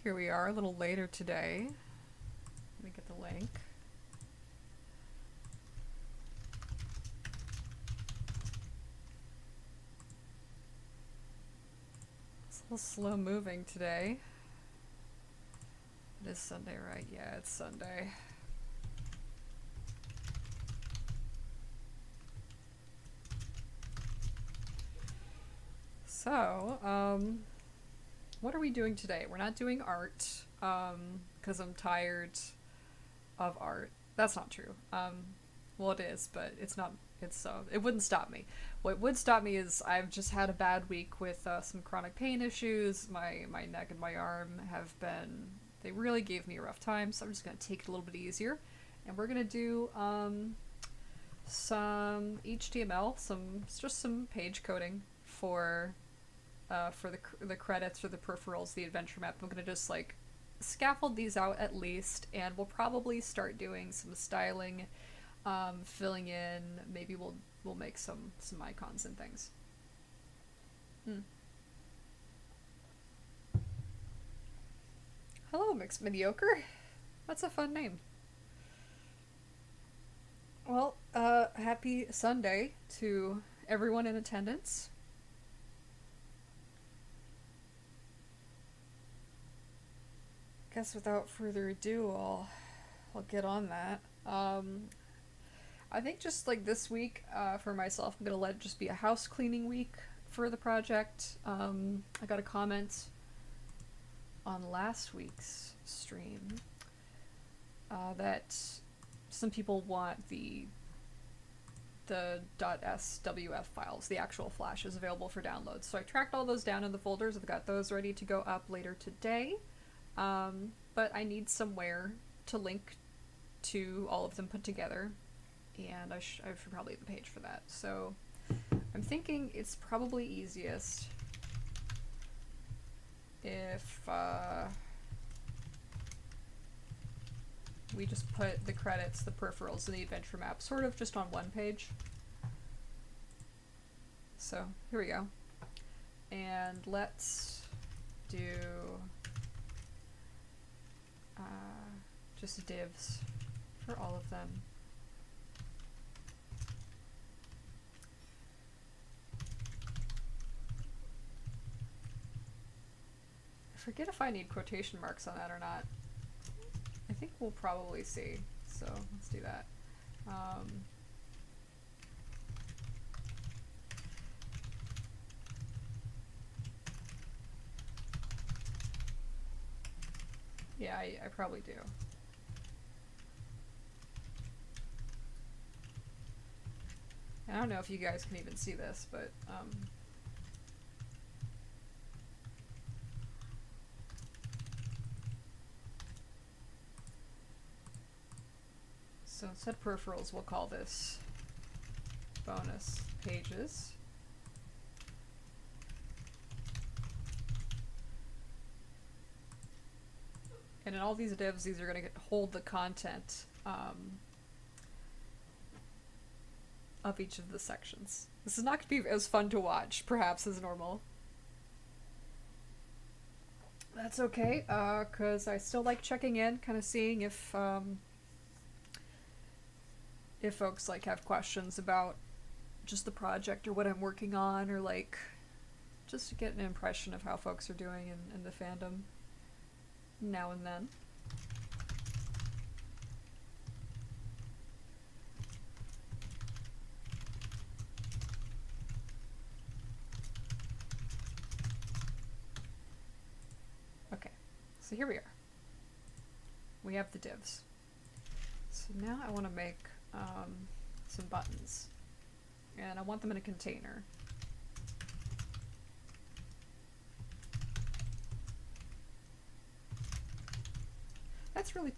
Here we are, a little later today. Let me get the link. It's a little slow moving today. It is Sunday, right? Yeah, it's Sunday. So, what are we doing today? We're not doing art, because I'm tired of art. That's not true. Well, it is, but it's not. It wouldn't stop me. What would stop me is I've just had a bad week with some chronic pain issues. My neck and my arm have been. They really gave me a rough time, so I'm just gonna take it a little bit easier, and we're gonna do some HTML, just some page coding for the credits or the peripherals, the adventure map. I'm gonna just like scaffold these out at least, and we'll probably start doing some styling, filling in. Maybe we'll make some icons and things. Hmm. Hello, Mixed Mediocre. That's a fun name. Well, happy Sunday to everyone in attendance. Guess without further ado, I'll get on that. I think just like this week, for myself, I'm gonna let it just be a house cleaning week for the project. I got a comment on last week's stream that some people want the .swf files, the actual flashes available for download. So I tracked all those down in the folders. I've got those ready to go up later today. But I need somewhere to link to all of them put together, and I should probably have a page for that. So I'm thinking it's probably easiest if we just put the credits, the peripherals, and the adventure map sort of just on one page. So here we go. And let's do just divs for all of them. I forget if I need quotation marks on that or not. I think we'll probably see, so let's do that. Yeah, I probably do. I don't know if you guys can even see this, but so instead of peripherals, we'll call this bonus pages. And in all these divs, these are going to hold the content of each of the sections. This is not going to be as fun to watch, perhaps, as normal. That's okay, because I still like checking in, kind of seeing if folks like have questions about just the project or what I'm working on, or like just to get an impression of how folks are doing in the fandom now and then. Okay, so here we are. We have the divs. So now I want to make some buttons, and I want them in a container.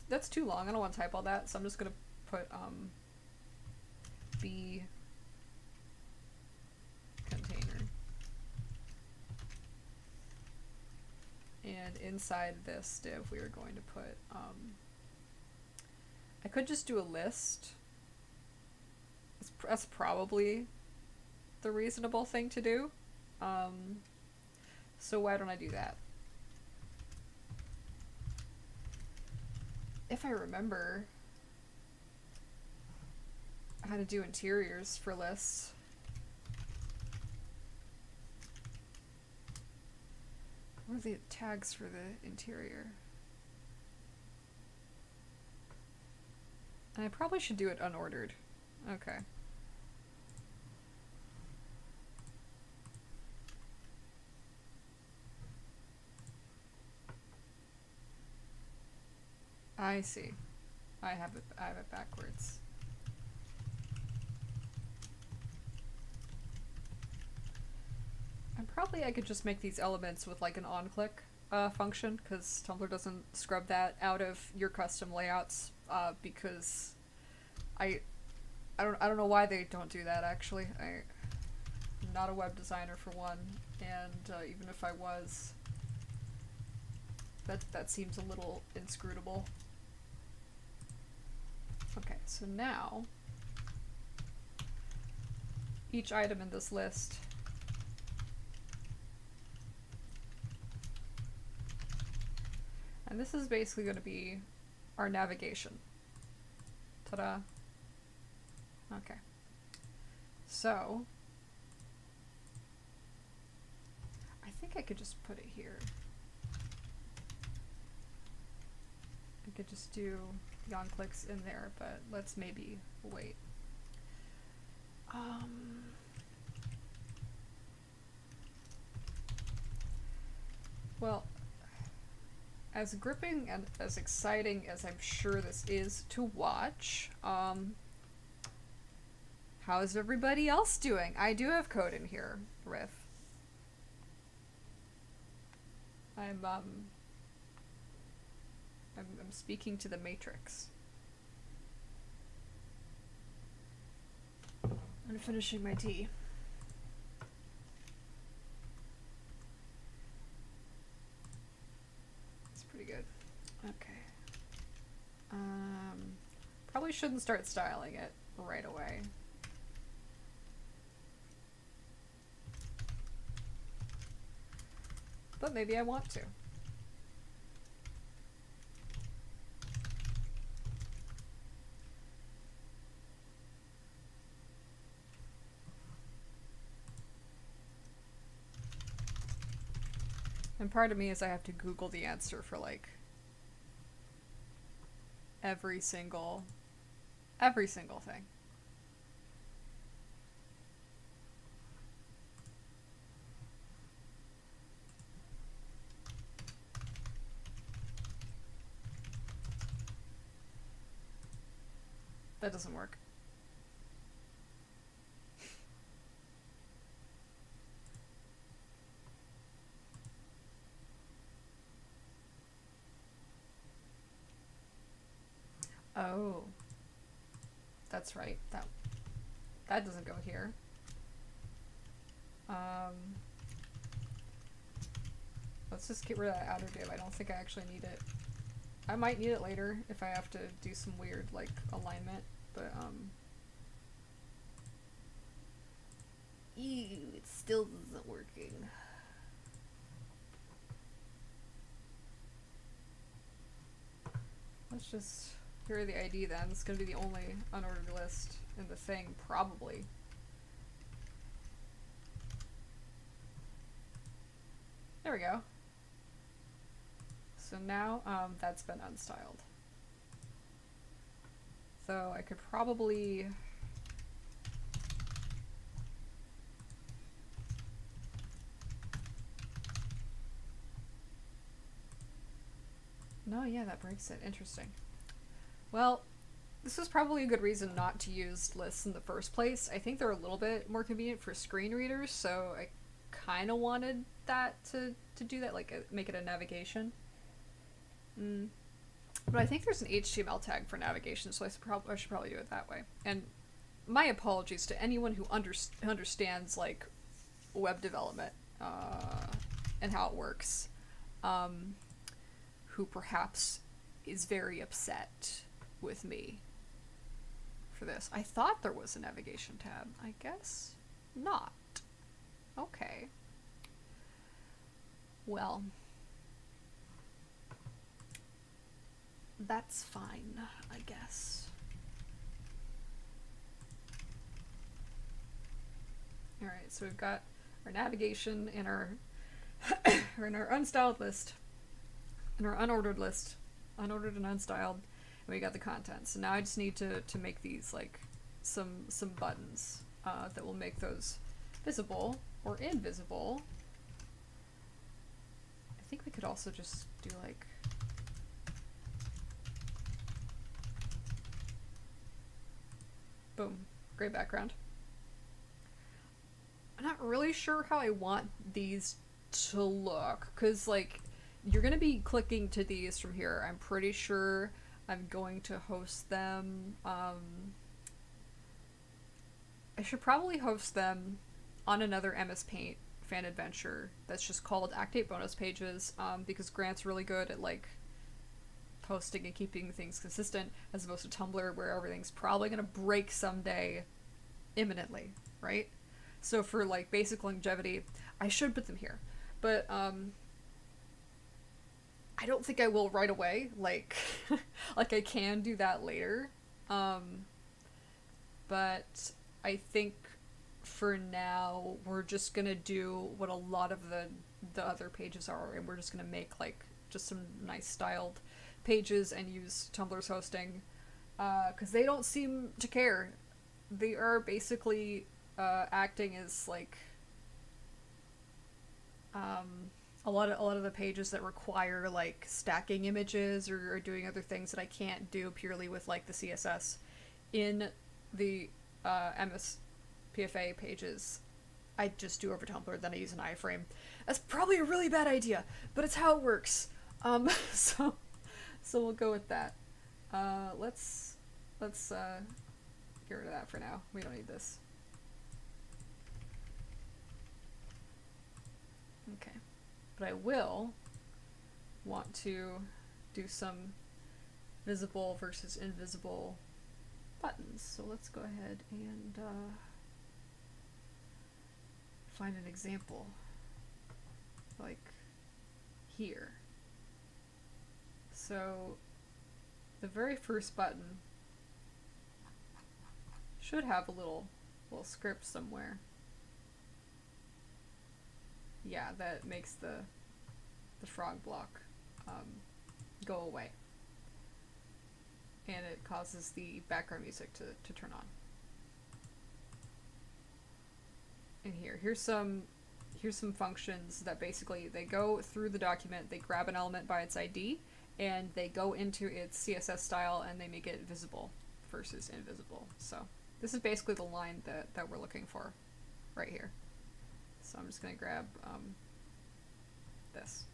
That's too long. I don't want to type all that, so I'm just gonna put B container. And inside this div, we are going to put I could just do a list. That's probably the reasonable thing to do. So why don't I do that? if I remember how to do interiors for lists. What are the tags for the interior? And I probably should do it unordered. Okay. I see. I have it backwards. And probably I could just make these elements with like an on-click function, because Tumblr doesn't scrub that out of your custom layouts, because I don't know why they don't do that actually. I'm not a web designer for one, and even if I was, that seems a little inscrutable. Okay, so now each item in this list and this is basically going to be our navigation. Ta-da. Okay. So I think I could just put it here. I could just do the on-clicks in there, but let's maybe wait. Well, as gripping and as exciting as I'm sure this is to watch, how's everybody else doing? I do have code in here, Riff. I'm speaking to the Matrix. I'm finishing my tea. It's pretty good. Okay. Probably shouldn't start styling it right away. But maybe I want to. And part of me is I have to Google the answer for like every single thing. That doesn't work. Oh. That's right. That doesn't go here. Let's just get rid of that outer div. I don't think I actually need it. I might need it later if I have to do some weird like alignment, but ew, it still isn't working. Let's just here are the ID then. It's gonna be the only unordered list in the thing, probably. There we go. So now that's been unstyled. So I could probably no, yeah, that breaks it. Interesting. Well, this is probably a good reason not to use lists in the first place. I think they're a little bit more convenient for screen readers, so I kind of wanted that to do that, like make it a navigation. But I think there's an HTML tag for navigation, so I should probably do it that way. And my apologies to anyone who understands like web development and how it works, who perhaps is very upset with me for this. I thought there was a navigation tab. I guess not. Okay. Well. that's fine, I guess. Alright, so we've got our navigation in our or in our unstyled list, in our unordered list, unordered and unstyled, and we got the content. So now I just need to make these like some buttons that will make those visible or invisible. I think we could also just do like boom, gray background. I'm not really sure how I want these to look because like you're gonna be clicking to these from here. I'm pretty sure I'm going to host them. I should probably host them on another MS Paint fan adventure that's just called Act 8 bonus pages because Grant's really good at like posting and keeping things consistent as opposed to Tumblr where everything's probably gonna break someday imminently, right? So for like basic longevity, I should put them here. But I don't think I will right away. Like like I can do that later. But I think for now we're just gonna do what a lot of the other pages are, and we're just gonna make like just some nice styled pages and use Tumblr's hosting because they don't seem to care. They are basically acting as like a lot of the pages that require like stacking images or doing other things that I can't do purely with like the CSS in the MSPFA pages. I just do over Tumblr, then I use an iframe. That's probably a really bad idea, but it's how it works. So we'll go with that. Let's get rid of that for now. We don't need this. Okay, but I will want to do some visible versus invisible buttons. So let's go ahead and find an example like here. So the very first button should have a little script somewhere. Yeah, that makes the frog block go away. And it causes the background music to turn on. And here's some functions that basically they go through the document, they grab an element by its ID, and they go into its CSS style and they make it visible versus invisible. So this is basically the line that we're looking for right here. So I'm just going to grab this.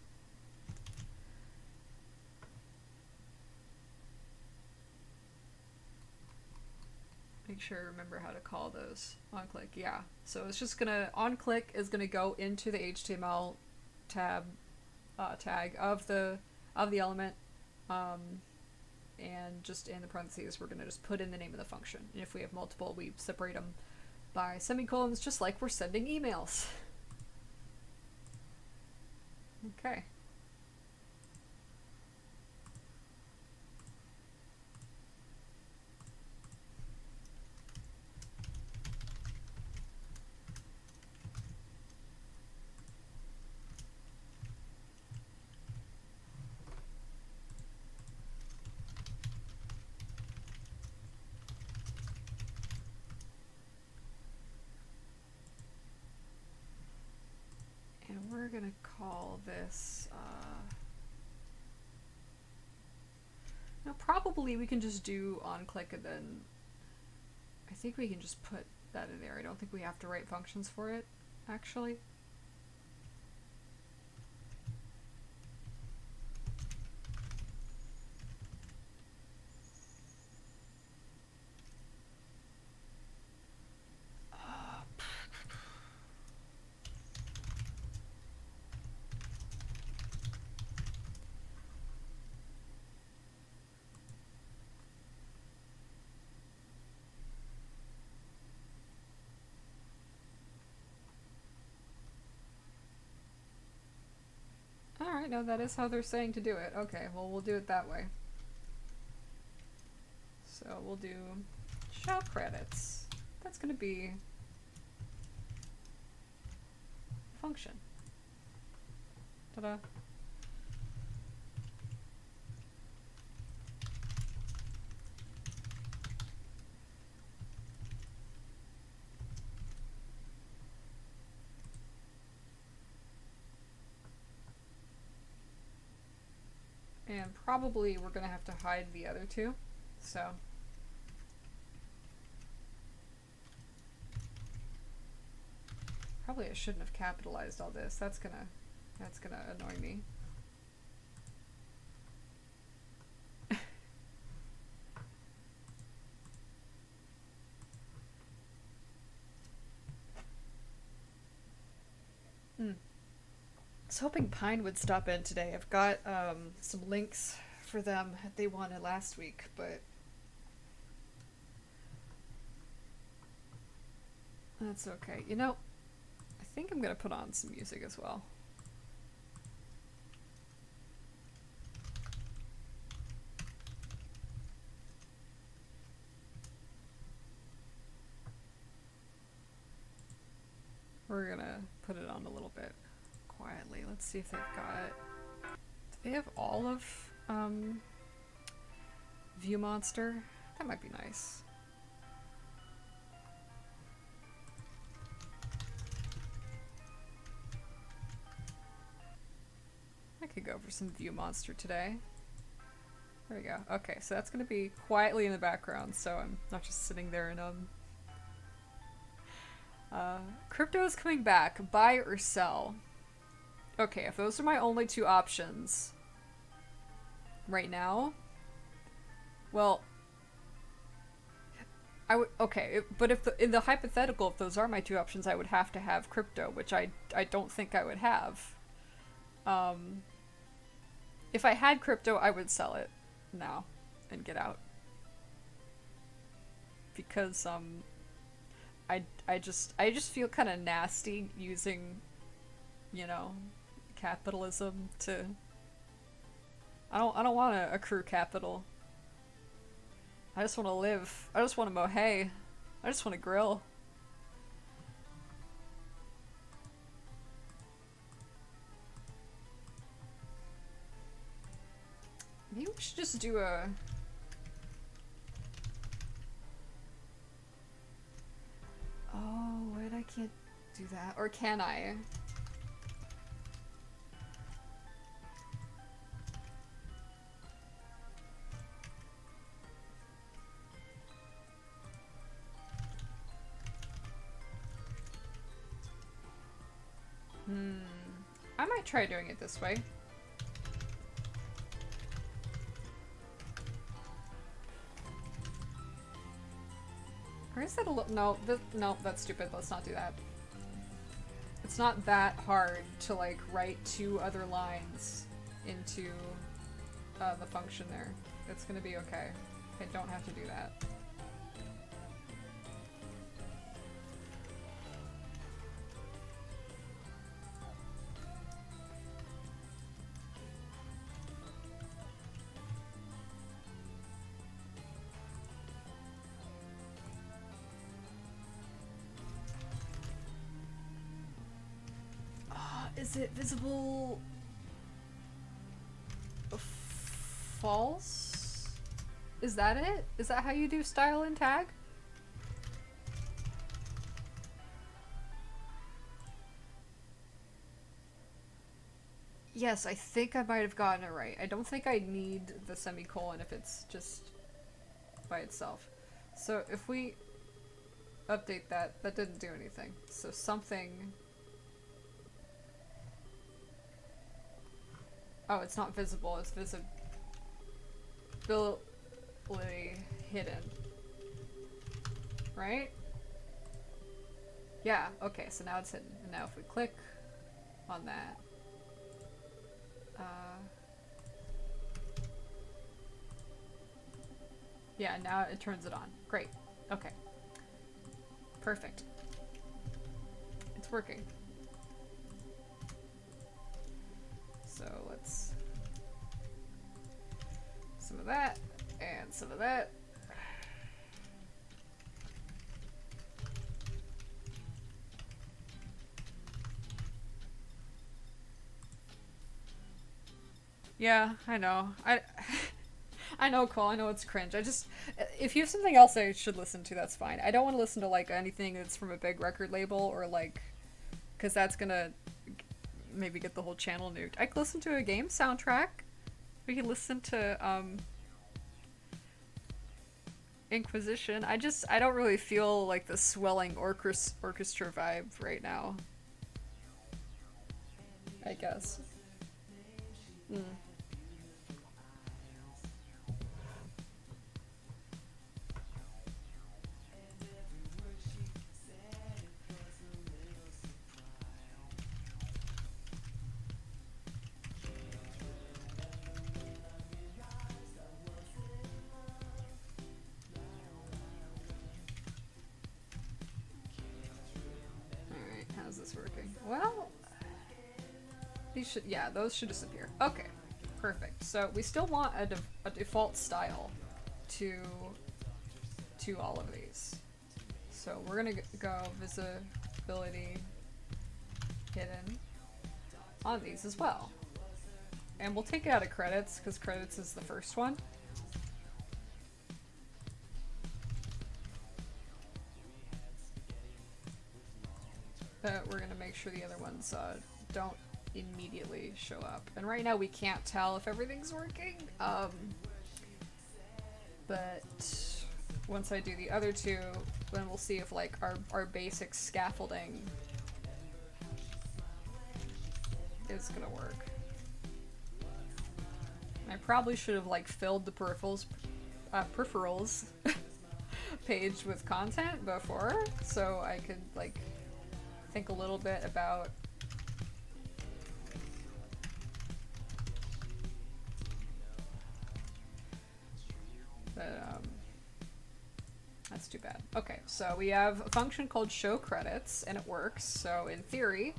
Make sure I remember how to call those. On click, yeah. So it's just gonna, on click is gonna go into the HTML tab tag of the element, and just in the parentheses we're gonna just put in the name of the function. And if we have multiple, we separate them by semicolons, just like we're sending emails. Okay. And we're gonna call this, now probably we can just do on click and then I think we can just put that in there. I don't think we have to write functions for it, actually. Alright, no, that is how they're saying to do it. Okay, well, we'll do it that way. So we'll do show credits. That's gonna be a function. Ta-da. And probably we're gonna have to hide the other two, so. Probably I shouldn't have capitalized all this. That's gonna annoy me. I was hoping Pine would stop in today. I've got some links for them that they wanted last week, but that's okay. You know, I think I'm gonna put on some music as well. We're gonna put it on a little bit quietly. Let's see if they've got... Do they have all of View Monster? That might be nice. I could go for some View Monster today. There we go. Okay, so that's gonna be quietly in the background, so I'm not just sitting there and crypto is coming back. Buy or sell? Okay, if those are my only two options right now, well, I would, okay, but if in the hypothetical, if those are my two options, I would have to have crypto, which I don't think I would have. If I had crypto, I would sell it now and get out. Because, I just feel kind of nasty using, you know, capitalism to... I don't want to accrue capital. I just want to live. I just want to mow hay. I just want to grill. Maybe we should just do a... Oh, wait, I can't do that. Or can I? I might try doing it this way. Or is that a little... No, no, that's stupid. Let's not do that. It's not that hard to, like, write two other lines into the function there. It's gonna be okay. I don't have to do that. Is it visible false? Is that it? Is that how you do style and tag? Yes, I think I might have gotten it right. I don't think I need the semicolon if it's just by itself. So if we update that, that didn't do anything. So something... Oh, it's not visible, it's visibly hidden. Right? Yeah, okay, so now it's hidden. And now if we click on that, yeah, now it turns it on. Great. Okay. Perfect. It's working. So let's... some of that, and some of that. Yeah, I know. I know, Cole. I know it's cringe. I just, if you have something else I should listen to, that's fine. I don't want to listen to like anything that's from a big record label or like, because that's gonna maybe get the whole channel nuked. I could listen to a game soundtrack. We could listen to Inquisition. I don't really feel like the swelling orchestra vibe right now. I guess. Mm. Alright, how's this working? Well, these should, yeah, those should disappear. Okay, perfect. So we still want a default style to all of these. So we're gonna go visibility hidden on these as well. And we'll take it out of credits because credits is the first one. But we're gonna make sure the other ones don't immediately show up. And right now we can't tell if everything's working. But once I do the other two, then we'll see if like our basic scaffolding is gonna work. I probably should have like filled the peripherals page with content before, so I could like think a little bit about but that's too bad. Okay, so we have a function called show credits and it works. So in theory,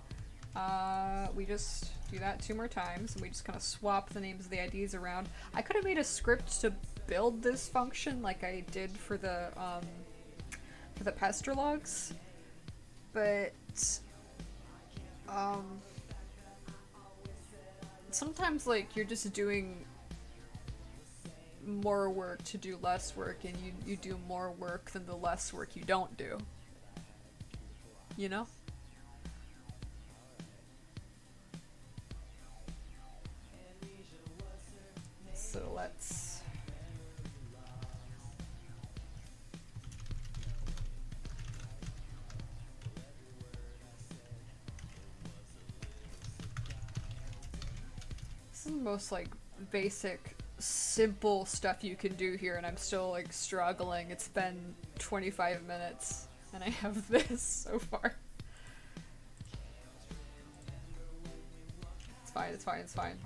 we just do that 2 more times and we just kind of swap the names of the IDs around. I could have made a script to build this function like I did for the pester logs, but sometimes like you're just doing more work to do less work and you do more work than the less work you don't do, you know? So let's this is the most like basic simple stuff you can do here and I'm still like struggling. It's been 25 minutes and I have this so far. It's fine, it's fine, it's fine.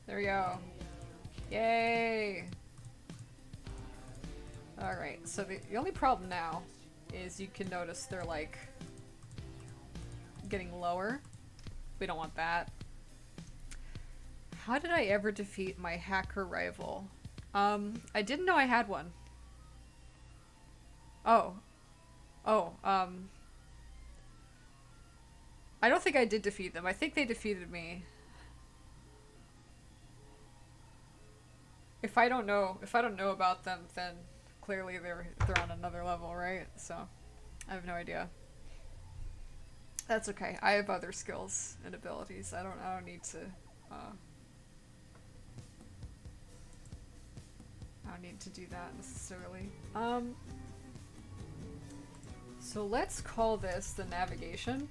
There we go. Yay! Alright, so the only problem now is you can notice they're like getting lower. We don't want that. How did I ever defeat my hacker rival? I didn't know I had one. Oh. Oh, I don't think I did defeat them. I think they defeated me. If I don't know about them, then clearly they're on another level, right? So I have no idea. That's okay. I have other skills and abilities. I don't need to I don't need to do that necessarily. So let's call this the navigation.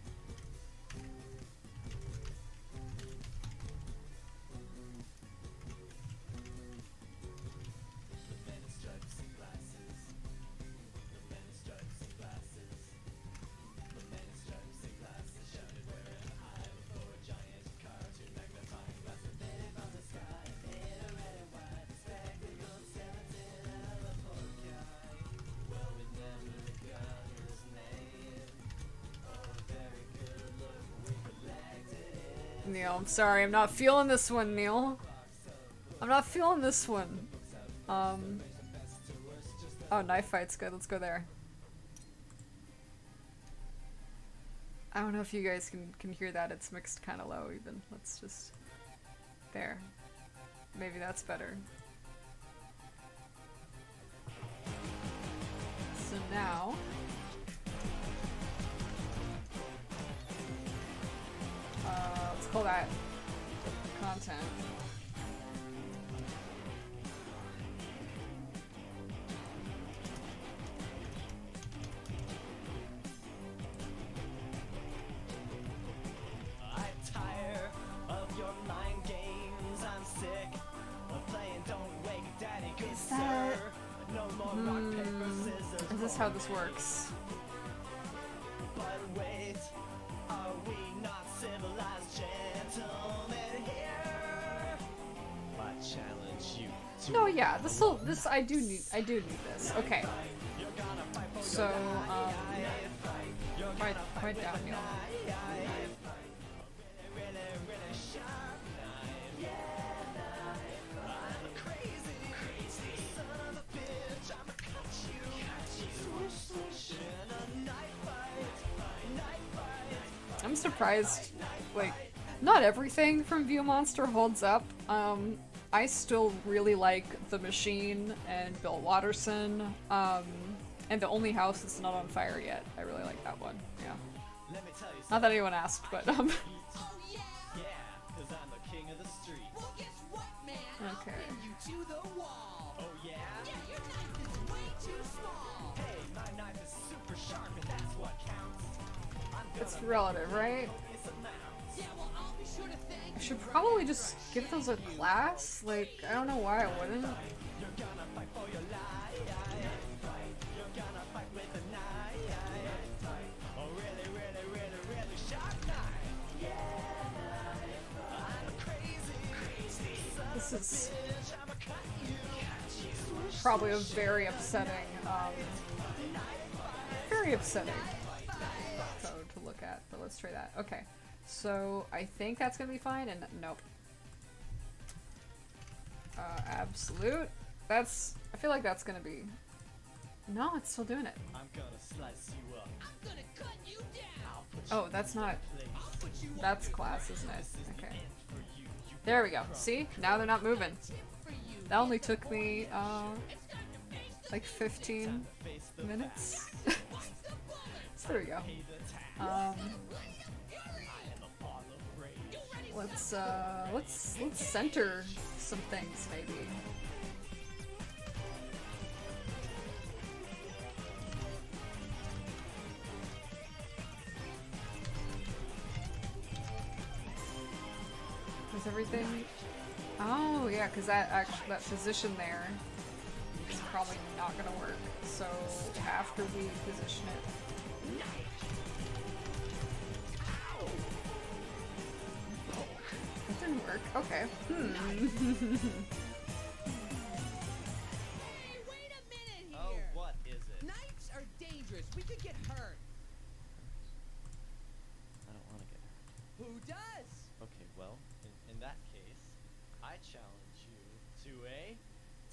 Neil, I'm sorry, I'm not feeling this one, Neil. I'm not feeling this one. Oh, knife fight's good, let's go there. I don't know if you guys can hear that, it's mixed kind of low even. Let's just... There. Maybe that's better. So now... let's call that content. I'm tired of your mind games. I'm sick of playing Don't Wake Daddy. Good sir. No more rock, paper, scissors. Is this how this works? But wait, are we not civilized gentlemen here? I challenge you to No, yeah, I do need this. Okay. So, right down, Neil. I'm surprised, like, not everything from View Monster holds up. I still really like The Machine and Bill Watterson, and The Only House That's Not on Fire Yet. I really like that one, yeah. let me tell you Not that anyone asked, but, yeah, cause I'm the king of the street. Well, guess what, man? Okay. I'll pin you to the wall. Oh yeah? Yeah, your knife is way too small. Hey, my knife is super sharp and that's what counts. I'm It's gonna relative, right? focus amounts. Yeah, well, I'll be sure to thank I should probably just give those a class. Like, I don't know why I wouldn't. You're gonna fight for your life. You're gonna fight with a knife. Oh, really, really, really, really sharp knife. I'm a crazy This is bitch. I'ma cut you. probably a very upsetting code to look at, but let's try that. Okay, so I think that's gonna be fine, and nope. Absolute. I feel like that's gonna be... No, it's still doing it. I'm gonna slice you up. I'm gonna cut you down. Oh, that's not... I'll put you That's class, isn't it? Okay. For you, you There we go. See? Now they're not moving. for you. That only took me, like 15 minutes. So there we go. Let's center some things maybe. Is everything? Oh yeah, because that position there is probably not gonna work. So after we position it. It didn't work. Okay. Hey, wait a minute here. Oh, what is it? Knives are dangerous. We could get hurt. I don't want to get hurt. Who does? Okay, well, in that case, I challenge you to a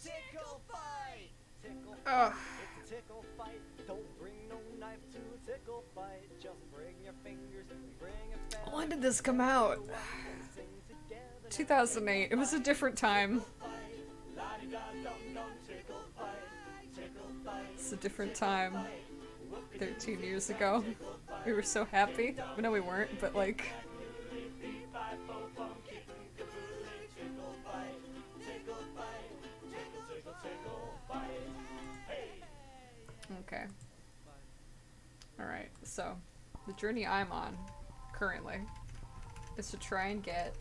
tickle fight. Tickle Ugh. fight. It's a tickle fight. Don't bring no knife to a tickle fight. Just bring your fingers and bring a fan. When did this come out? 2008. It was a different time. It's a different time. 13 years ago. We were so happy. No, we weren't, but like... Okay. Alright, so the journey I'm on currently is to try and get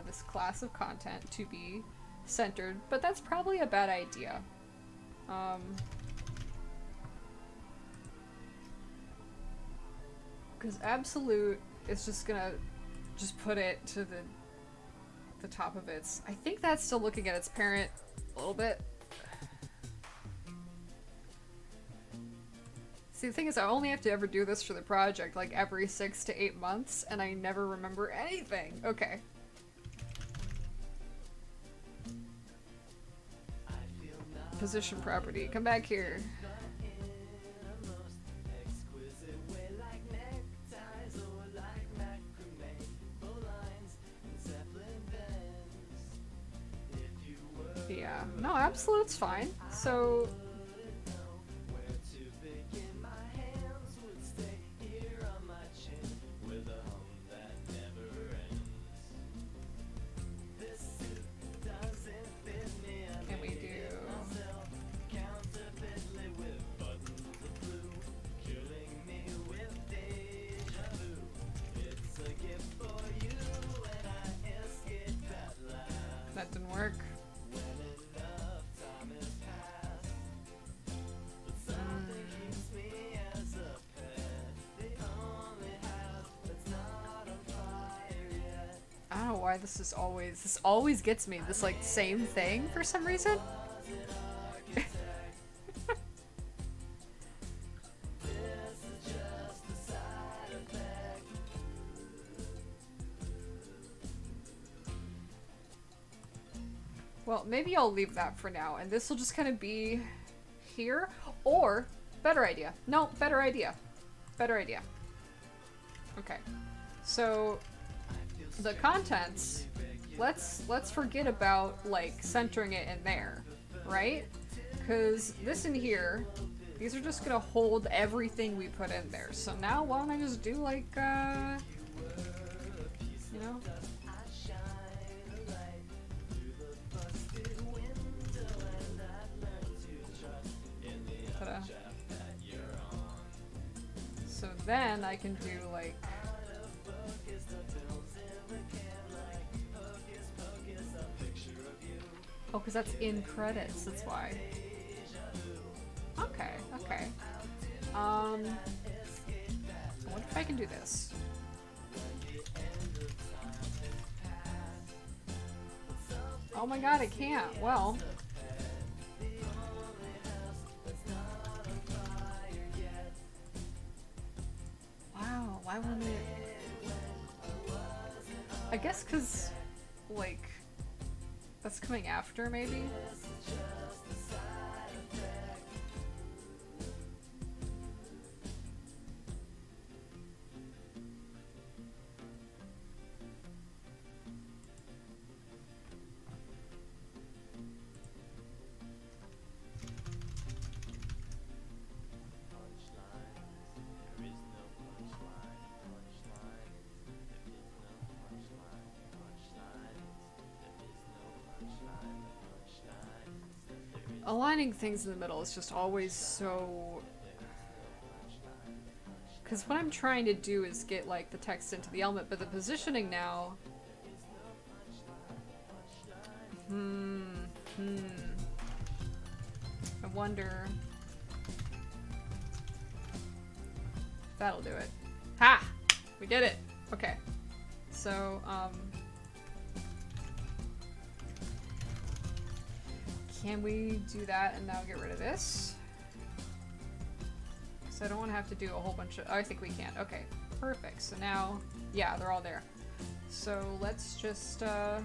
this class of content to be centered, but that's probably a bad idea. Because Absolute is just gonna put it to the top of its... I think that's still looking at its parent a little bit. See, See, the thing is, I only have to ever do this for the project, like, every 6 to 8 months, and I never remember anything. Okay. Position property. Come back here. Yeah. No, absolute's fine. So... Can we do... That didn't work. I don't know why this always gets me, this like same thing for some reason. Well, maybe I'll leave that for now, and this will just kind of be here, or better idea. No, better idea. Better idea. Okay. So the contents, let's forget about like centering it in there, right? Because this in here, these are just gonna hold everything we put in there. So now why don't I just do like you know? Ta-da. So then I can do like oh, because that's in credits, that's why. Okay, okay. I wonder if I can do this. Oh my god, I can't. Well. Wow, why wouldn't it? I guess because, like, that's coming after, maybe? Aligning things in the middle is just always so... Because what I'm trying to do is get, like, the text into the element, but the positioning now... I wonder... That'll do it. Ha! We did it! Okay. So, can we do that and now get rid of this? So I don't want to have to do a whole bunch of... Oh, I think we can. Okay, perfect. So now, yeah, they're all there. So let's just, let's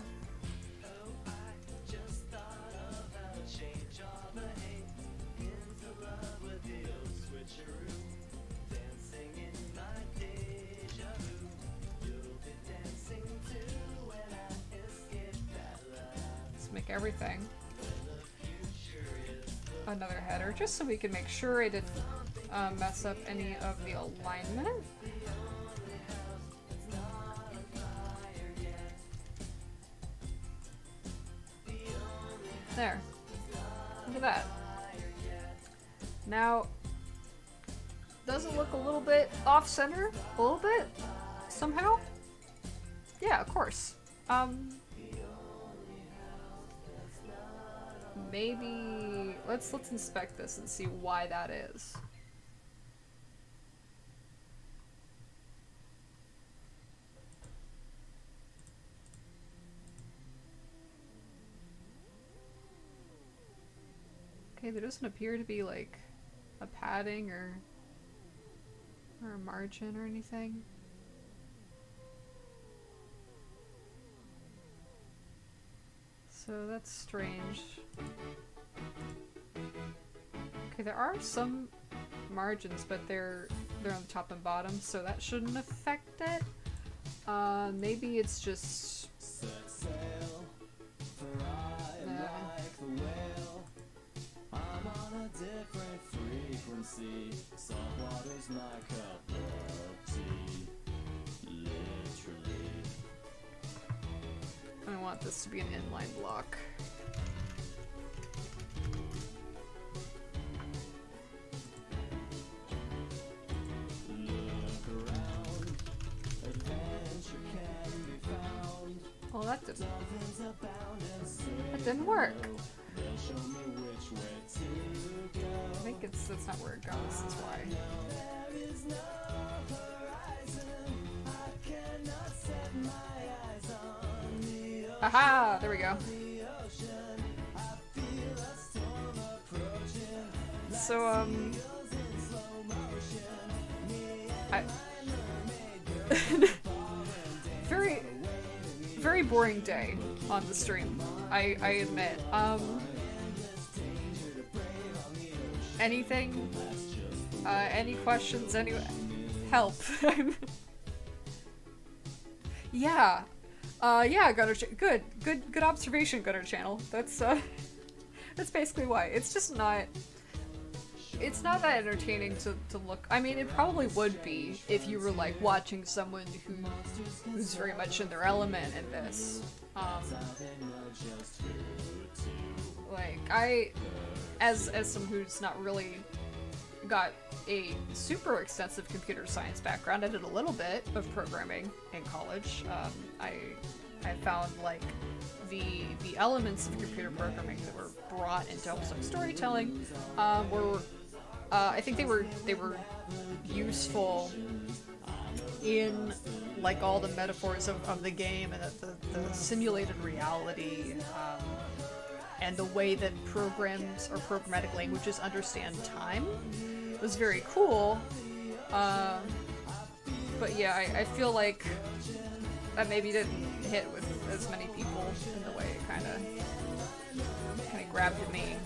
make everything another header, just so we can make sure I didn't mess up any of the alignment. There. Look at that. Now, does it look a little bit off-center? A little bit? Somehow? Yeah, of course. Maybe let's inspect this and see why that is. Okay, there doesn't appear to be like a padding or Or a margin or anything. So that's strange. Okay, there are some margins, but they're on the top and bottom, so that shouldn't affect it. Maybe it's just Set sail, for I like the whale. I'm on a different frequency. Salt water's my cup of tea. Literally. I want this to be an inline block. Look around. Adventure can be found. Oh, that didn't Dolphins abound and that didn't work. they'll show me which way to go. I think that's not where it goes. That's why. There is no horizon. I cannot set my eyes on the Aha! There we go. ocean. I feel a storm approaching. So I very very boring day on the stream. I admit. Anything? Any questions? Any help? Yeah. Yeah, Gunner. Good observation, Gunner Channel. That's basically why. It's just not. It's not that entertaining to look. I mean, it probably would be if you were like watching someone who's very much in their element in this. Like as someone who's not really got a super extensive computer science background, I did a little bit of programming in college. I found like the elements of computer programming that were brought into almost like storytelling were I think they were useful in like all the metaphors of the game and the simulated reality and the way that programs or programmatic languages understand time was very cool. But yeah, I feel like that maybe didn't hit with as many people in the way it kind of grabbed at me.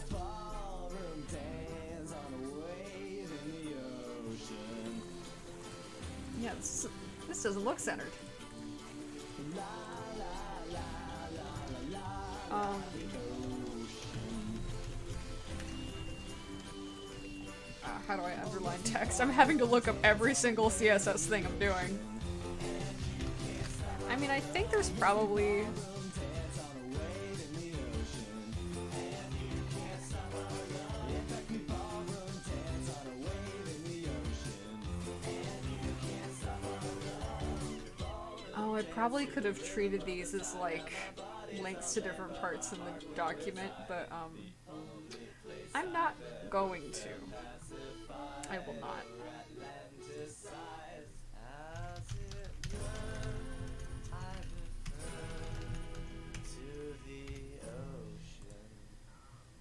Yeah, this doesn't look centered. How do I underline text? I'm having to look up every single CSS thing I'm doing. I mean, I think there's probably... Oh, I probably could have treated these as like links to different parts in the document, but I'm not going to. I will not.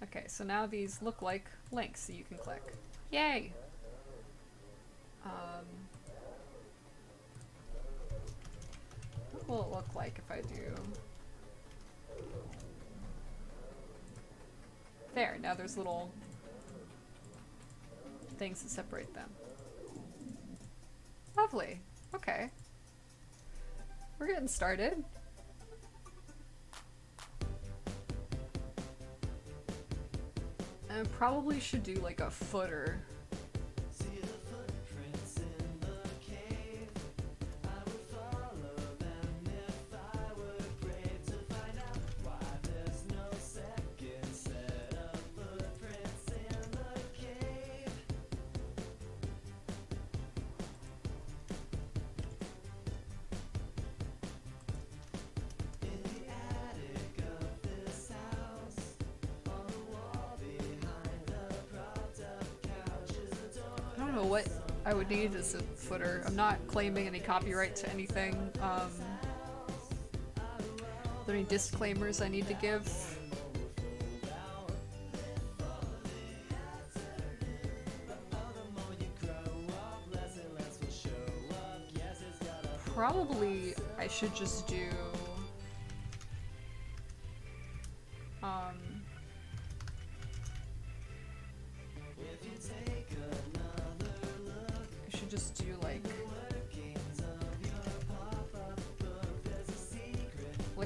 Okay, so now these look like links that you can click. Yay! What will it look like if I do... There, now there's little things that separate them. Lovely. Okay. We're getting started. I probably should do like a footer. I don't know what I would need as a footer. I'm not claiming any copyright to anything. Are there any disclaimers I need to give? probably I should just do um I should just do like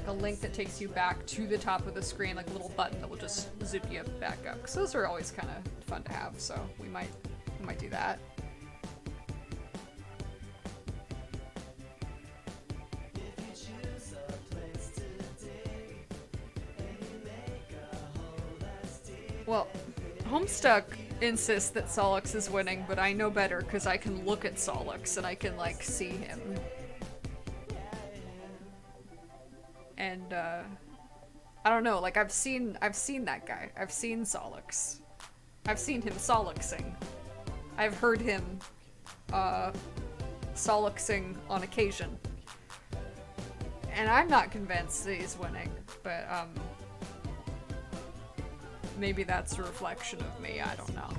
a link that takes you back to the top of the screen, like a little button that will just zip you back up. Because those are always kind of fun to have, so we might do that. Well, Homestuck insists that Solix is winning, but I know better because I can look at Solix and I can like see him. And I don't know, like I've seen that guy. I've seen Solix. I've seen him Solixing. I've heard him Solixing on occasion. And I'm not convinced that he's winning, but maybe that's a reflection of me, I don't know.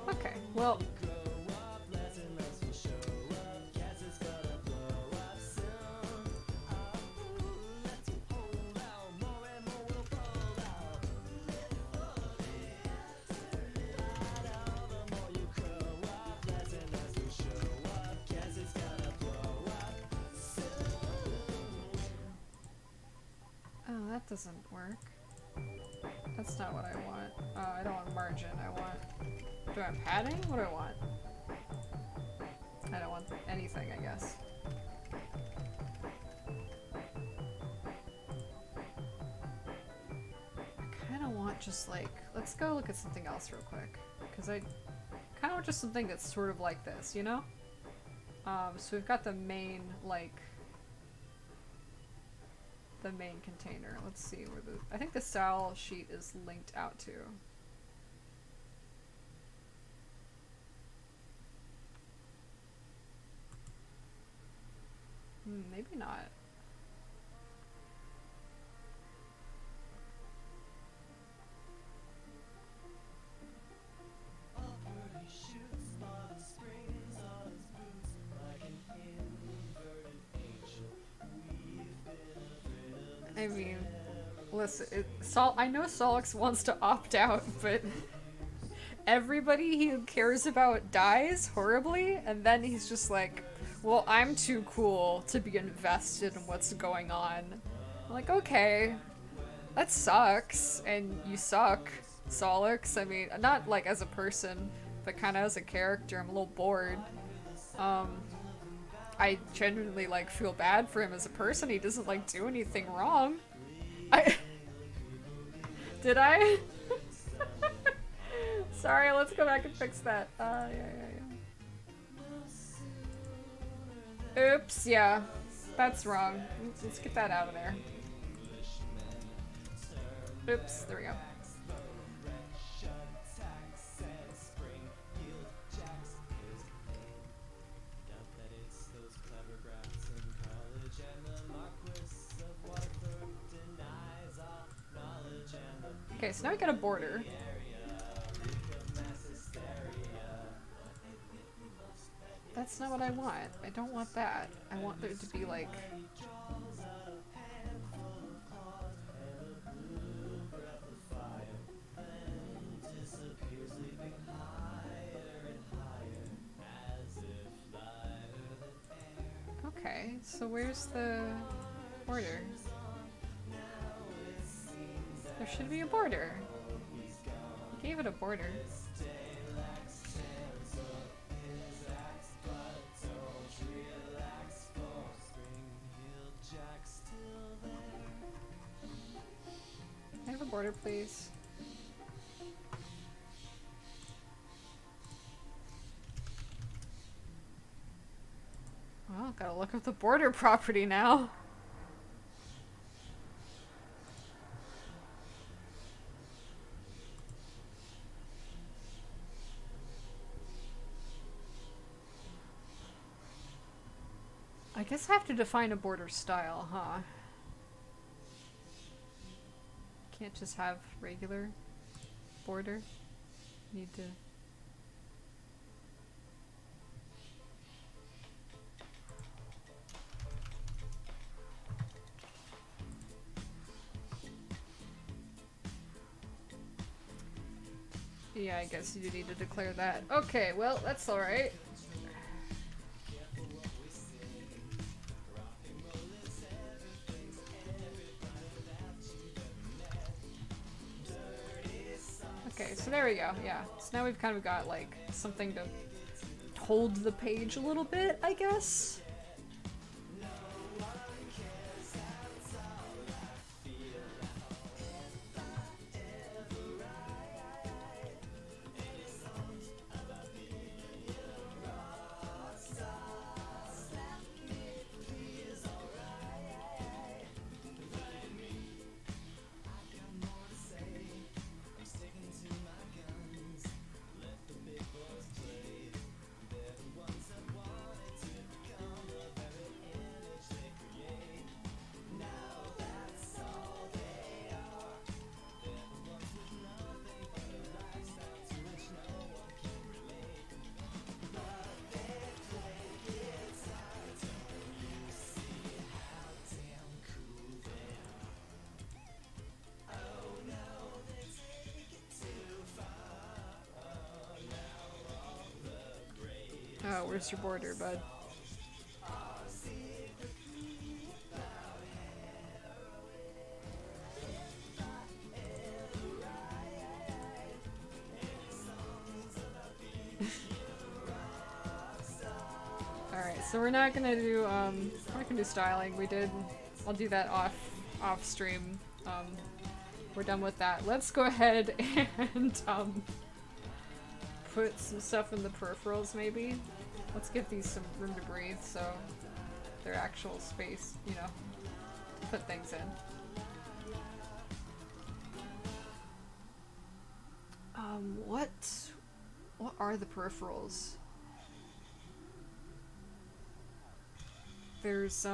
Okay, well, that doesn't work. That's not what I want. I don't want margin. Do I want padding? What do I want? I don't want anything, I guess. I kind of want just like, let's go look at something else real quick. Because I kind of want just something that's sort of like this, you know? So we've got the main, like, the main container. Let's see where I think the style sheet is linked out to. Maybe not. I mean, listen, I know Solix wants to opt out, but everybody he cares about dies horribly, and then he's just like, well, I'm too cool to be invested in what's going on. I'm like, okay, that sucks, and you suck, Solix. I mean, not like as a person, but kind of as a character. I'm a little bored. I genuinely like feel bad for him as a person. He doesn't like do anything wrong. Did I? Sorry, let's go back and fix that. Yeah. Oops, yeah. That's wrong. Let's get that out of there. Oops, there we go. Okay, so now we got a border. That's not what I want. I don't want that. I want there to be like... Okay, so where's the border? There should be a border. I gave it a border. Can I have a border, please? Well, gotta look up the border property now. I guess I have to define a border style, huh? Can't just have regular border. Need to Yeah, I guess you do need to declare that. Okay, well, that's alright. Okay, so there we go, yeah. So now we've kind of got, like, something to hold the page a little bit, I guess? Oh, where's your border, bud? Alright, so we're not gonna do, we're not gonna do styling. I'll do that off stream. We're done with that. Let's go ahead and, put some stuff in the peripherals, maybe. Let's give these some room to breathe, so their actual space, you know, to put things in. What are the peripherals? There's,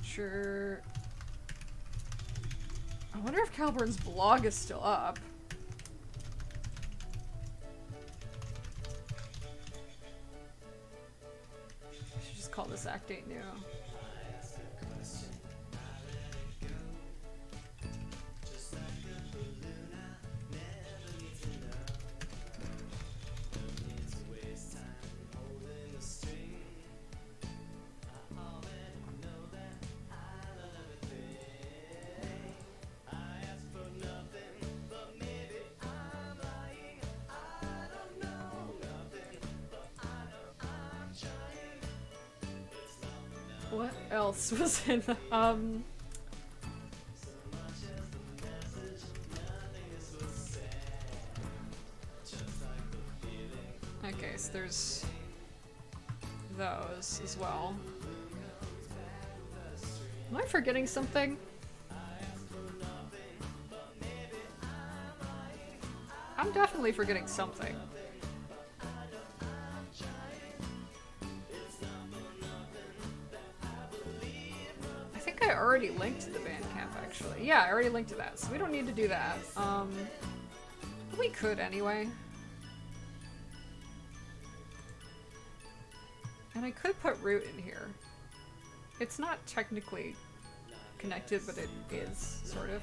sure. I wonder if Calburn's blog is still up. I should just call this Act 8 new. What else was in the, okay, so there's those as well. Am I forgetting something? I'm definitely forgetting something. I already linked to the Bandcamp, actually. Yeah, I already linked to that, so we don't need to do that. We could anyway. And I could put Root in here. It's not technically connected, but it is, sort of.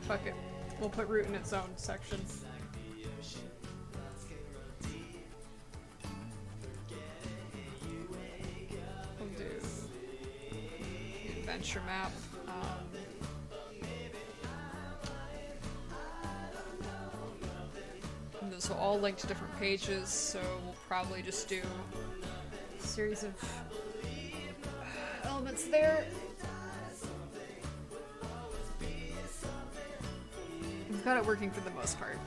Fuck it. We'll put Root in its own section. Adventure map. And those will all link to different pages, so we'll probably just do a series of elements there. We've got it working for the most part.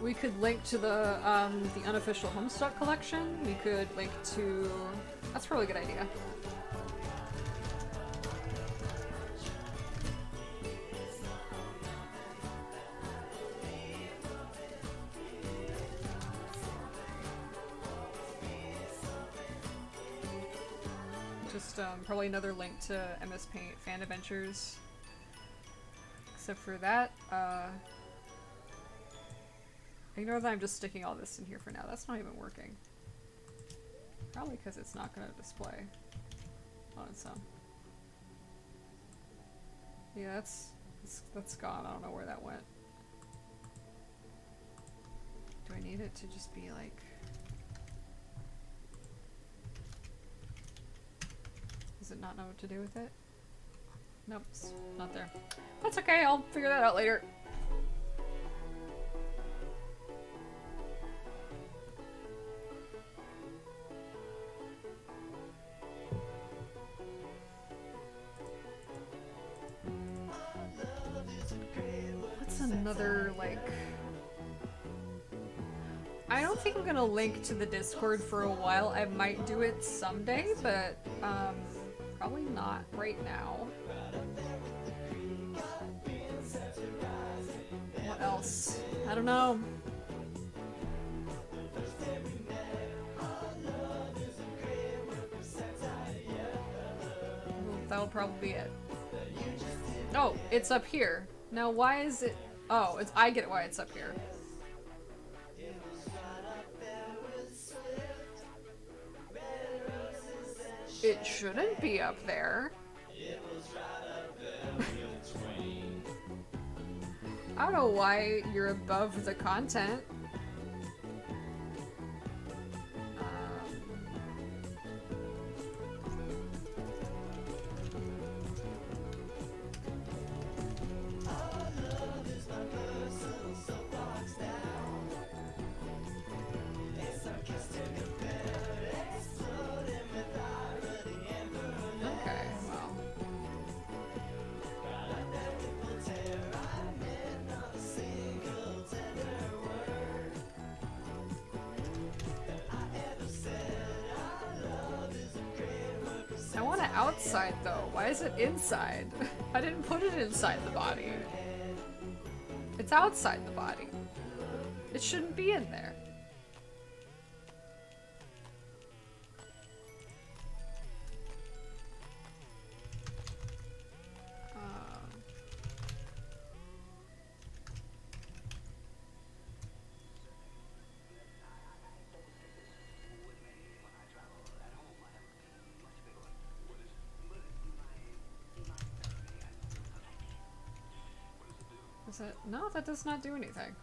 We could link to the unofficial Homestuck collection. We could link to... That's probably a good idea. Just probably another link to MS Paint Fan Adventures. Except for that, ignore that I'm just sticking all this in here for now. That's not even working. Probably because it's not going to display on its own. Yeah, that's gone. I don't know where that went. Do I need it to just be like... Does it not know what to do with it? Nope, it's not there. That's okay, I'll figure that out later. What's another, like... I don't think I'm gonna link to the Discord for a while. I might do it someday, but probably not right now. What else? I don't know. Well, that'll probably be it. Oh, it's up here. Now why is it... Oh, I get why it's up here. It shouldn't be up there. I don't know why you're above the content. Okay, well. I want it outside though. Why is it inside? I didn't put it inside the body. It's outside the body. It shouldn't be in there. Is it? No, that does not do anything.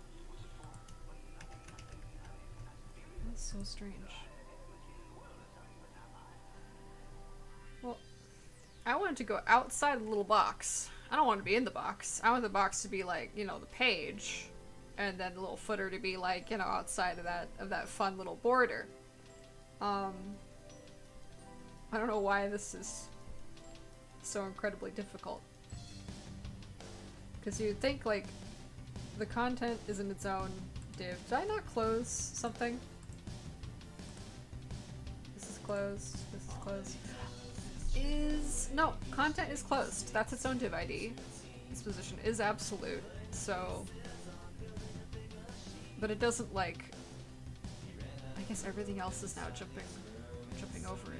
That's so strange. Well, I wanted to go outside the little box. I don't want to be in the box. I want the box to be like, you know, the page, and then the little footer to be like, you know, outside of that fun little border. I don't know why this is so incredibly difficult. Because you'd think, like, the content is in its own div. Did I not close something? This is closed. This is closed. No, content is closed. That's its own div ID. This position is absolute, so... But it doesn't, like... I guess everything else is now jumping over it.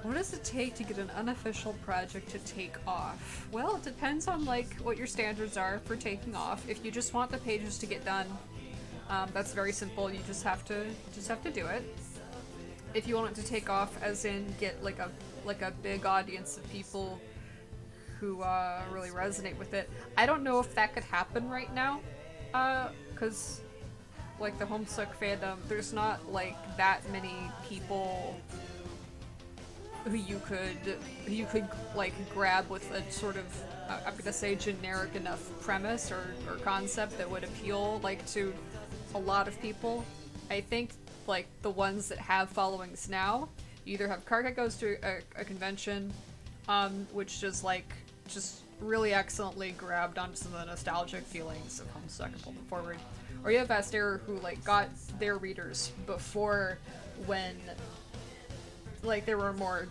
What does it take to get an unofficial project to take off? Well, it depends on like what your standards are for taking off. If you just want the pages to get done, that's very simple. You just have to do it. If you want it to take off, as in get like a big audience of people who really resonate with it, I don't know if that could happen right now, because like the Homestuck fandom, there's not like that many people who you could like grab with a sort of I'm gonna say generic enough premise or concept that would appeal like to a lot of people. I think like the ones that have followings now, you either have Karkat goes to a convention, which just really excellently grabbed onto some of the nostalgic feelings of Homestuck and pulled them forward, or you have Vastera who like got their readers before when like there were more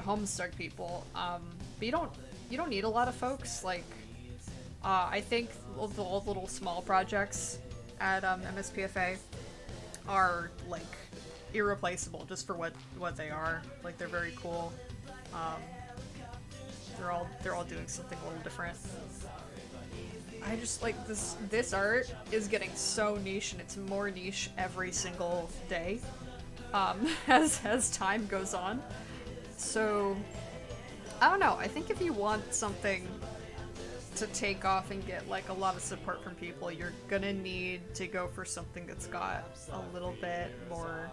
Homestuck people. But you don't need a lot of folks. Like, I think all the little small projects at MSPFA are like irreplaceable just for what they are. Like, they're very cool. They're all doing something a little different. I just like this art is getting so niche, and it's more niche every single day as time goes on. So I don't know. I think if you want something to take off and get like a lot of support from people, you're gonna need to go for something that's got a little bit more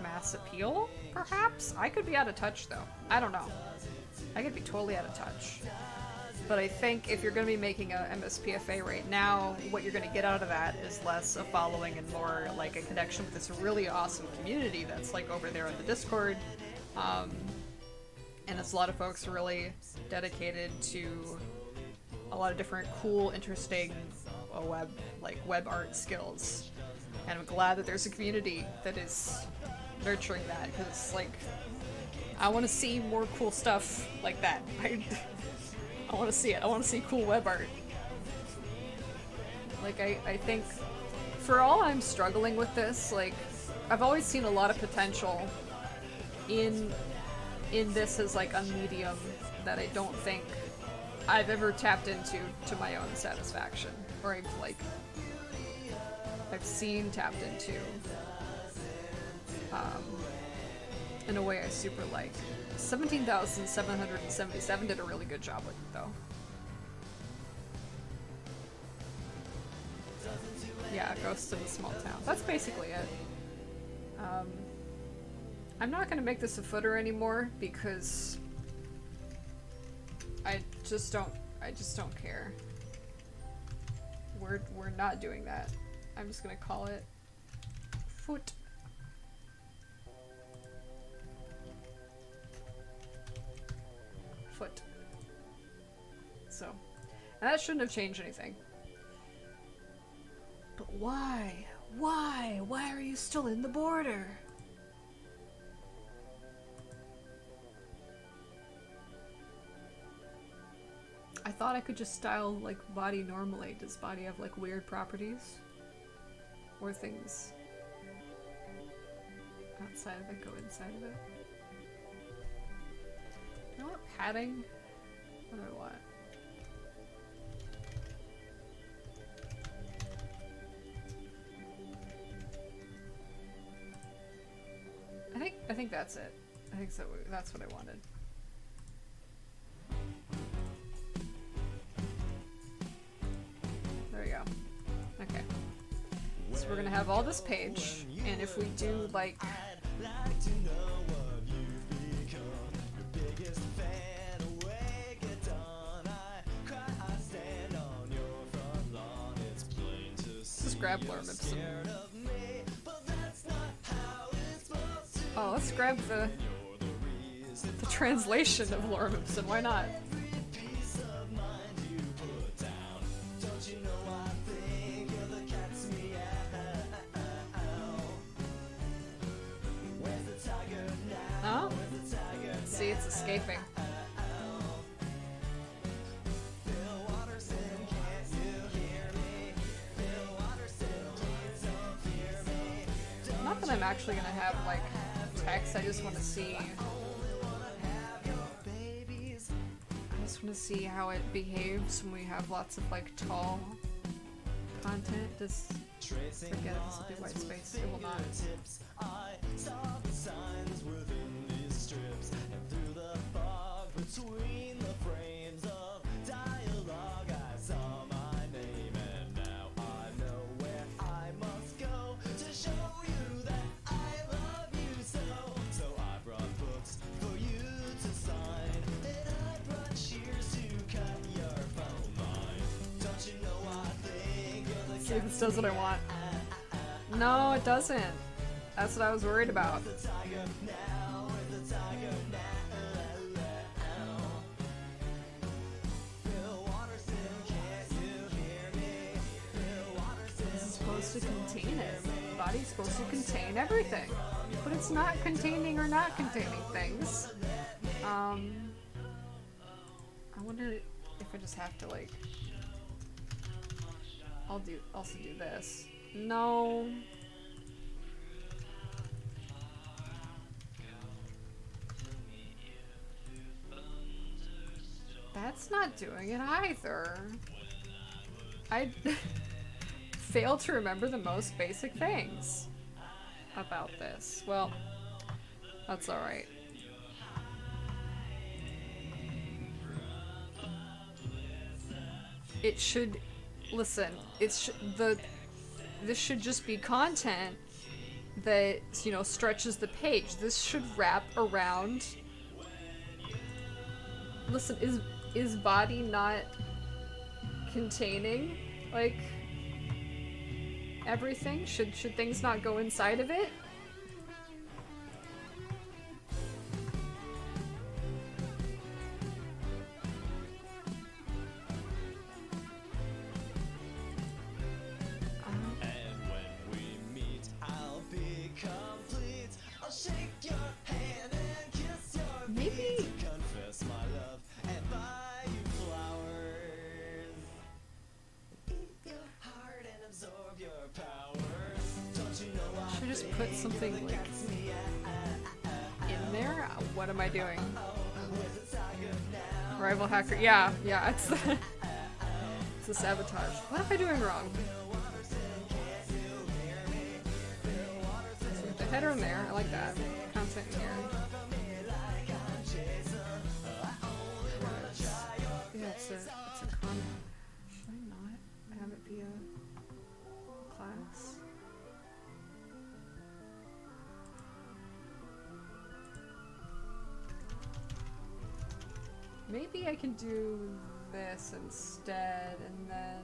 mass appeal, perhaps? I could be out of touch though. I don't know. I could be totally out of touch. But I think if you're going to be making a MSPFA right now, what you're going to get out of that is less a following and more like a connection with this really awesome community that's like over there on the Discord. And it's a lot of folks really dedicated to a lot of different cool, interesting web art skills. And I'm glad that there's a community that is nurturing that, because like I want to see more cool stuff like that. I want to see it. I want to see cool web art. Like, I think for all I'm struggling with this, like, I've always seen a lot of potential in this as like a medium that I don't think I've ever tapped into to my own satisfaction, or I've seen tapped into in a way I super like. 17,777 did a really good job with it, though. Yeah, Ghost of a Small Town. That's basically it. I'm not gonna make this a footer anymore because I just don't care. We're not doing that. I'm just gonna call it foot. So, and that shouldn't have changed anything. But why? Why? Why are you still in the border? I thought I could just style like body normally. Does body have like weird properties? Or things outside of it go inside of it? You know what? Padding? What do I want? I think that's it. I think so. That's what I wanted. There we go. Okay. So we're gonna have all this page, and if we do like just grab Lorem Ipsum. Oh, let's grab the translation of Lorem Ipsum. Why not? Oh? See, it's escaping. Not that I'm actually gonna have like text, I just want to see. I just want to see how it behaves when we have lots of like tall content. Just forget it. This will be white space. It will not. Between the frames of dialogue, I saw my name, and now I know where I must go to show you that I love you so. So I brought books for you to sign, and I brought shears to cut your phone line. Don't you know I think you're the. See if this does what I want. No, it doesn't. That's what I was worried about. To contain it. The body's supposed to contain everything, but it's not containing or not containing things. I wonder if I just have to like. I'll also do this. No. That's not doing it either. I fail to remember the most basic things about this. Well, that's alright. It should... Listen, this should just be content that, you know, stretches the page. This should wrap around... Listen, is body not containing, like, everything? Should things not go inside of it? And when we meet, I'll be complete. I'll shake your hand and kiss your Maybe- feet. Confess my love and buy you flowers. Eat your heart and absorb your powers. Don't you know I Should I just put something, like, in there? What am I doing? Rival hacker. Yeah, it's the, it's the sabotage. What am I doing wrong? So the header in there. I like that. Content in here. Yeah, it's a con. Should I not have it be a class? Maybe I can do this instead, and then,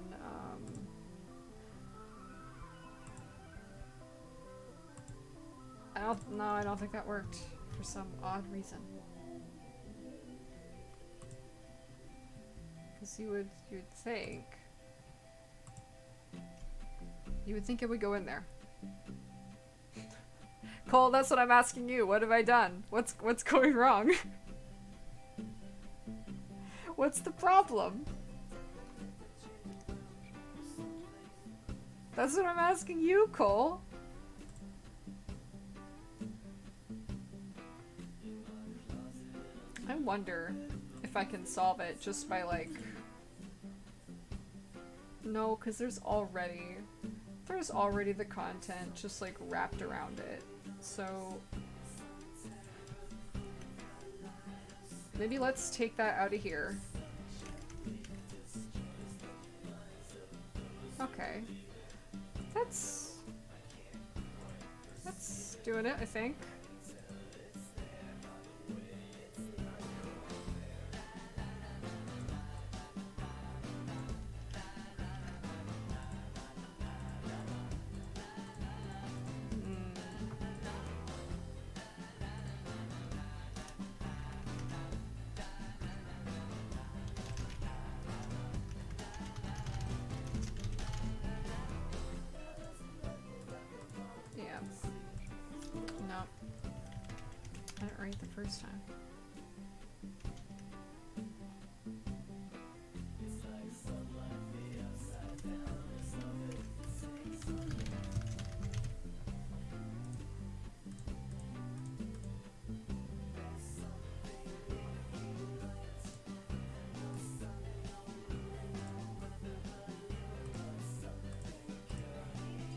I don't think that worked for some odd reason. Because you would think it would go in there. Cole, that's what I'm asking you. What have I done? What's going wrong? What's the problem? That's what I'm asking you, Cole. I wonder if I can solve it just by, like... No, because there's already the content just, like, wrapped around it. So... maybe let's take that out of here. Okay. That's doing it, I think. The first time.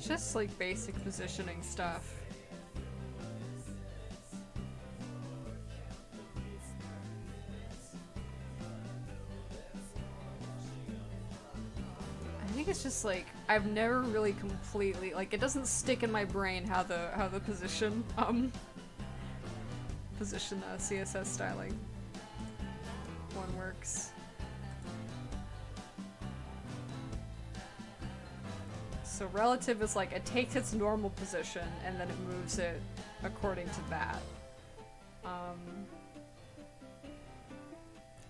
Just like basic positioning stuff. It's just like I've never really completely like it doesn't stick in my brain how the position CSS styling one works. So relative is like it takes its normal position and then it moves it according to that.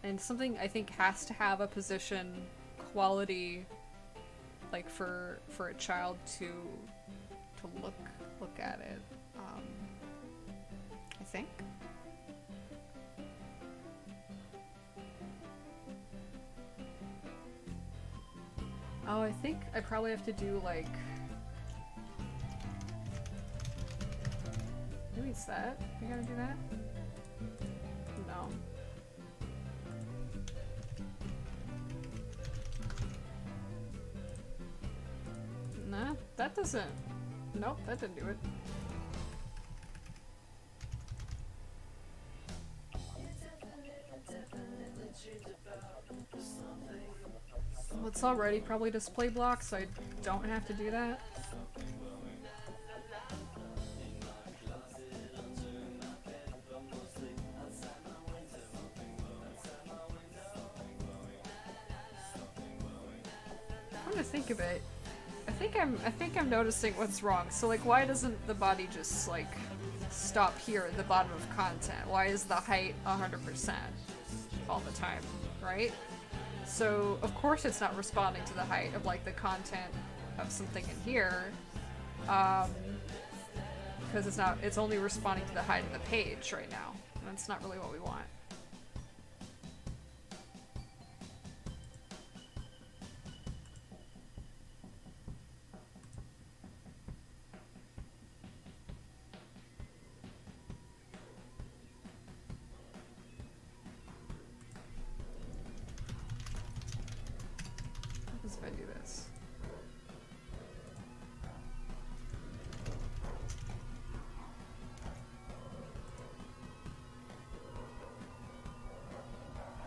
And something I think has to have a position quality, like for a child to look at it. I think. Oh, I think I probably have to do like... Maybe it's that? You gotta do that? No. Nah, that doesn't... Nope, that didn't do it. Well, it's already probably display block, so I don't have to do that. Come to think of it, I think I'm noticing what's wrong. So like, why doesn't the body just like stop here at the bottom of content? Why is the height 100% all the time, right? So of course it's not responding to the height of like the content of something in here, because it's only responding to the height of the page right now. And that's not really what we want. What happens if I do this?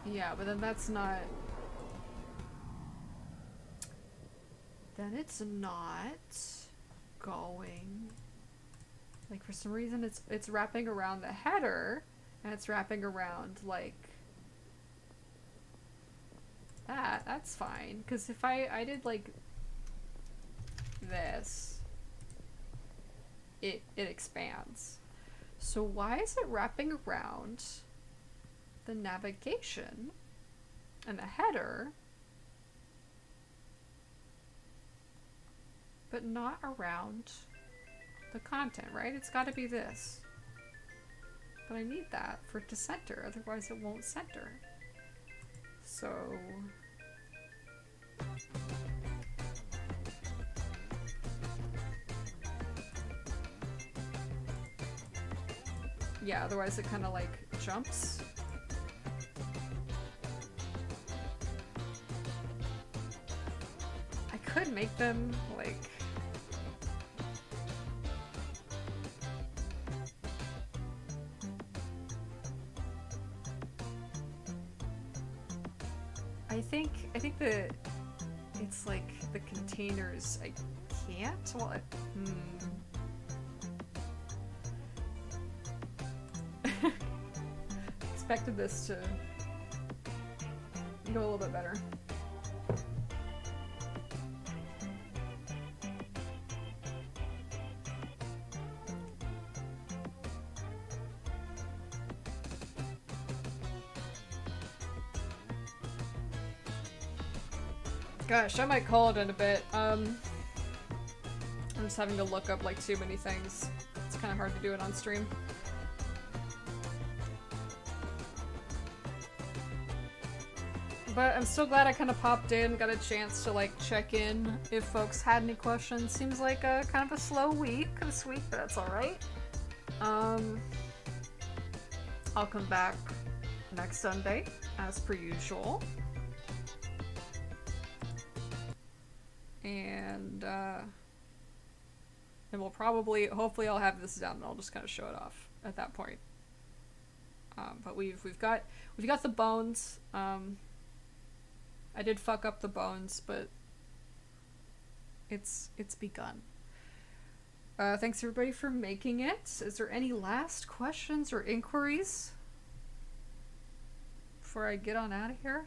Yeah, but then that's not... Then it's not going... Like, for some reason it's wrapping around the header, and it's wrapping around, like... That's fine. Because if I did, like... this... It expands. So why is it wrapping around... the navigation and the header, but not around the content, right? It's got to be this. But I need that for it to center, otherwise it won't center. So... yeah, otherwise it kind of like jumps. I could make them like... I think the it's like the containers I can't. Well, expected this to go a little bit better. Gosh, I might call it in a bit. I'm just having to look up like too many things. It's kind of hard to do it on stream. But I'm still glad I kind of popped in, got a chance to like check in if folks had any questions. Seems like a kind of a slow week this week, but that's alright. I'll come back next Sunday, as per usual. And we'll probably, hopefully I'll have this down and I'll just kind of show it off at that point. But we've got the bones. I did fuck up the bones, but it's begun. Thanks everybody for making it. Is there any last questions or inquiries before I get on out of here?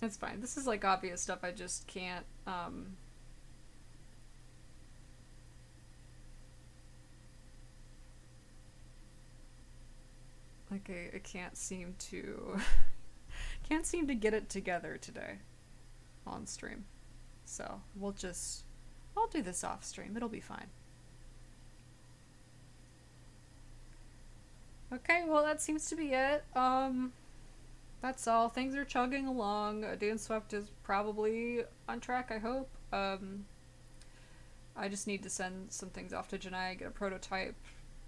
It's fine. This is like obvious stuff I just can't Like I can't seem to can't seem to get it together today on stream. So I'll do this off stream. It'll be fine. Okay, well that seems to be it. That's all. Things are chugging along. Dance Swept is probably on track, I hope. I just need to send some things off to Janai, get a prototype,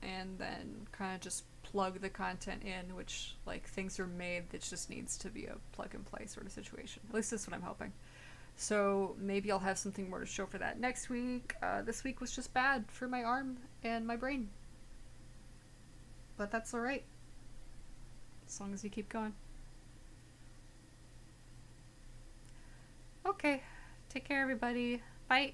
and then kind of just plug the content in, which, like, things are made that just needs to be a plug-and-play sort of situation. At least that's what I'm hoping. So maybe I'll have something more to show for that next week. This week was just bad for my arm and my brain. But that's alright. As long as you keep going. Okay. Take care, everybody. Bye.